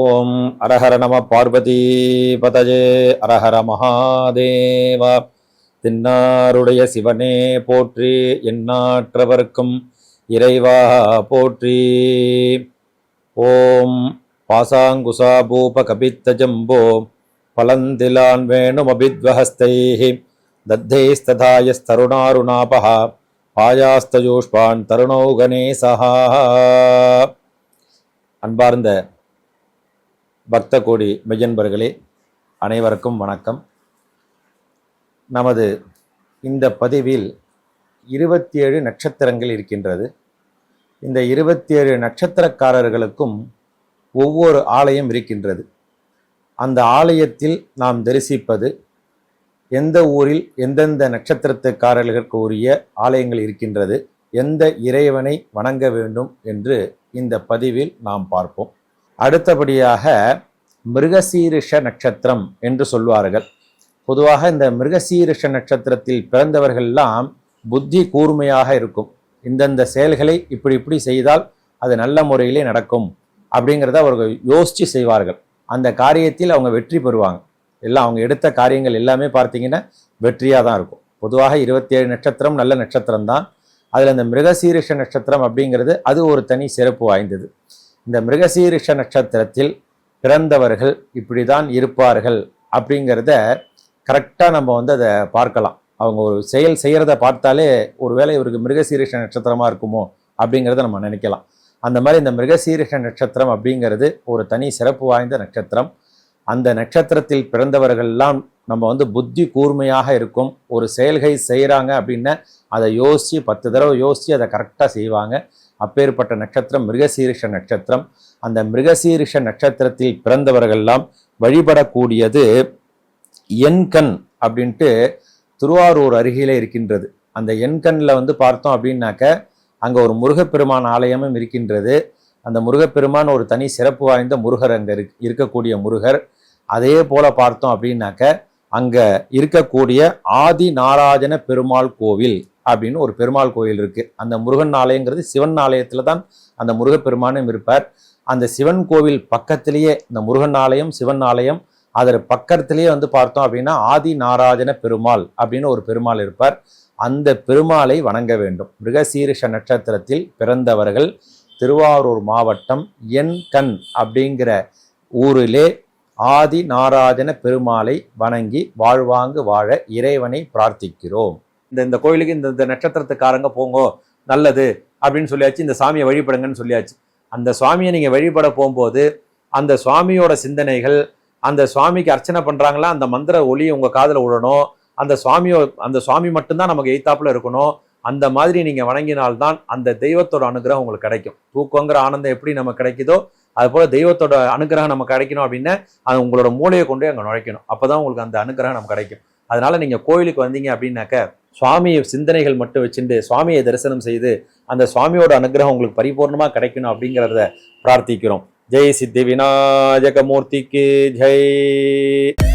ஓம் அரஹர நம பார்வதி பதஜே அரஹர மகாதேவா. தென்னாருடைய சிவனே போற்றி, எந்நாற்றவர்க்கும் இறைவா போற்றி. ஓம் பாசாங்குசா பூப கபித்த ஜம்போ பலந்திலான் வேணுமபித்வஹஸ்தைः தத்தைஸ்ததாயஸ்தருணாருணாபஹ பாயாஸ்தஜூஷ்பான் தருணௌகணேசஹ. அன்பார்ந்த பக்த கோடி மெய்யன்பர்களே, அனைவருக்கும் வணக்கம். நமது இந்த பதிவில் 27 நட்சத்திரங்கள் இருக்கின்றது. இந்த 27 நட்சத்திரக்காரர்களுக்கும் ஒவ்வொரு ஆலயம் இருக்கின்றது. அந்த ஆலயத்தில் நாம் தரிசிப்பது எந்த ஊரில் எந்தெந்த நட்சத்திரத்துக்காரர்களுக்கு உரிய ஆலயங்கள் இருக்கின்றது, எந்த இறைவனை வணங்க வேண்டும் என்று இந்த பதிவில் நாம் பார்ப்போம். அடுத்தபடியாக மிருகசீரிஷ நட்சத்திரம் என்று சொல்வார்கள். பொதுவாக இந்த மிருகசீரிஷ நட்சத்திரத்தில் பிறந்தவர்கள்லாம் புத்தி கூர்மையாக இருக்கும். இந்தந்த செயல்களை இப்படி இப்படி செய்தால் அது நல்ல முறையிலே நடக்கும் அப்படிங்கிறத அவர்கள் யோசித்து செய்வார்கள். அந்த காரியத்தில் அவங்க வெற்றி பெறுவாங்க. எல்லாம் அவங்க எடுத்த காரியங்கள் எல்லாமே பார்த்தீங்கன்னா வெற்றியாக தான் இருக்கும். பொதுவாக 27 நட்சத்திரம் நல்ல நட்சத்திரம் தான். அதில் இந்த மிருகசீரிஷ நட்சத்திரம் அப்படிங்கிறது அது ஒரு தனி சிறப்பு வாய்ந்தது. இந்த மிருகசீரிஷ நட்சத்திரத்தில் பிறந்தவர்கள் இப்படி தான் இருப்பார்கள் அப்படிங்கிறத கரெக்டாக நம்ம அதை பார்க்கலாம். அவங்க ஒரு செயல் செய்கிறத பார்த்தாலே ஒருவேளை இவருக்கு மிருகசீரிஷ நட்சத்திரமாக இருக்குமோ அப்படிங்கிறத நம்ம நினைக்கலாம். அந்த மாதிரி இந்த மிருகசீரிஷ நட்சத்திரம் அப்படிங்கிறது ஒரு தனி சிறப்பு வாய்ந்த நட்சத்திரம். அந்த நட்சத்திரத்தில் பிறந்தவர்கள்லாம் நம்ம புத்தி கூர்மையாக இருக்கும். ஒரு செயல்கை செய்கிறாங்க அப்படின்னா அதை யோசித்து 10 தடவை யோசித்து அதை கரெக்டாக செய்வாங்க. அப்பேற்பட்ட நட்சத்திரம் மிருகசீரிஷ நட்சத்திரம். அந்த மிருகசீரிஷ நட்சத்திரத்தில் பிறந்தவர்கள்லாம் வழிபடக்கூடியது எண்கண் அப்படின்ட்டு திருவாரூர் அருகிலே இருக்கின்றது. அந்த எண்கண்ணில் பார்த்தோம் அப்படின்னாக்க அங்கே ஒரு முருகப்பெருமான் ஆலயமும் இருக்கின்றது. அந்த முருகப்பெருமான் ஒரு தனி சிறப்பு வாய்ந்த முருகர், அங்கே இருக்கக்கூடிய முருகர். அதே போல பார்த்தோம் அப்படின்னாக்க அங்கே இருக்கக்கூடிய ஆதி நாராயண பெருமாள் கோவில் அப்படின்னு ஒரு பெருமாள் கோயில் இருக்கு. அந்த முருகன் ஆலயங்கிறது சிவன் ஆலயத்துல தான் அந்த முருகப்பெருமானும் இருப்பார். அந்த சிவன் கோவில் பக்கத்திலேயே இந்த முருகன் ஆலயம் சிவன் ஆலயம், அதற்கு பக்கத்திலேயே பார்த்தோம் அப்படின்னா ஆதி நாராயண பெருமாள் அப்படின்னு ஒரு பெருமாள் இருப்பார். அந்த பெருமாளை வணங்க வேண்டும். மிருகசீரிஷ நட்சத்திரத்தில் பிறந்தவர்கள் திருவாரூர் மாவட்டம் எண்கண் அப்படிங்கிற ஊரிலே ஆதி நாராயண பெருமாளை வணங்கி வாழ்வாங்கு வாழ இறைவனை பிரார்த்திக்கிறோம். இந்த கோயிலுக்கு இந்த நட்சத்திரத்துக்காரங்க போங்கோ நல்லது அப்படின்னு சொல்லியாச்சு. இந்த சாமியை வழிபடுங்கன்னு சொல்லியாச்சு. அந்த சுவாமியை நீங்கள் வழிபட போகும்போது அந்த சுவாமியோட சிந்தனைகள், அந்த சுவாமிக்கு அர்ச்சனை பண்ணுறாங்களா அந்த மந்திர ஒளி உங்கள் காதில் விழணும். அந்த சுவாமி மட்டும்தான் நமக்கு எய்த்தாப்புல இருக்கணும். அந்த மாதிரி நீங்கள் வணங்கினால்தான் அந்த தெய்வத்தோட அனுகிரகம் உங்களுக்கு கிடைக்கும். தூக்கங்கிற ஆனந்தம் எப்படி நமக்கு கிடைக்குதோ அது போல தெய்வத்தோட அனுகிரகம் நமக்கு கிடைக்கணும் அப்படின்னா அது உங்களோட மூளையை கொண்டு அங்கே நுழைக்கணும். அப்போதான் உங்களுக்கு அந்த அனுகிரகம் நமக்கு கிடைக்கும். அதனால நீங்கள் கோயிலுக்கு வந்தீங்க அப்படின்னாக்க சுவாமியை சிந்தனைகள் மட்டும் வச்சுட்டு சுவாமியை தரிசனம் செய்து அந்த சுவாமியோட அனுகிரகம் உங்களுக்கு பரிபூர்ணமாக கிடைக்கணும் அப்படிங்கிறத பிரார்த்திக்கிறோம். ஜெய் சித்தி விநாயக மூர்த்திக்கு ஜெய்.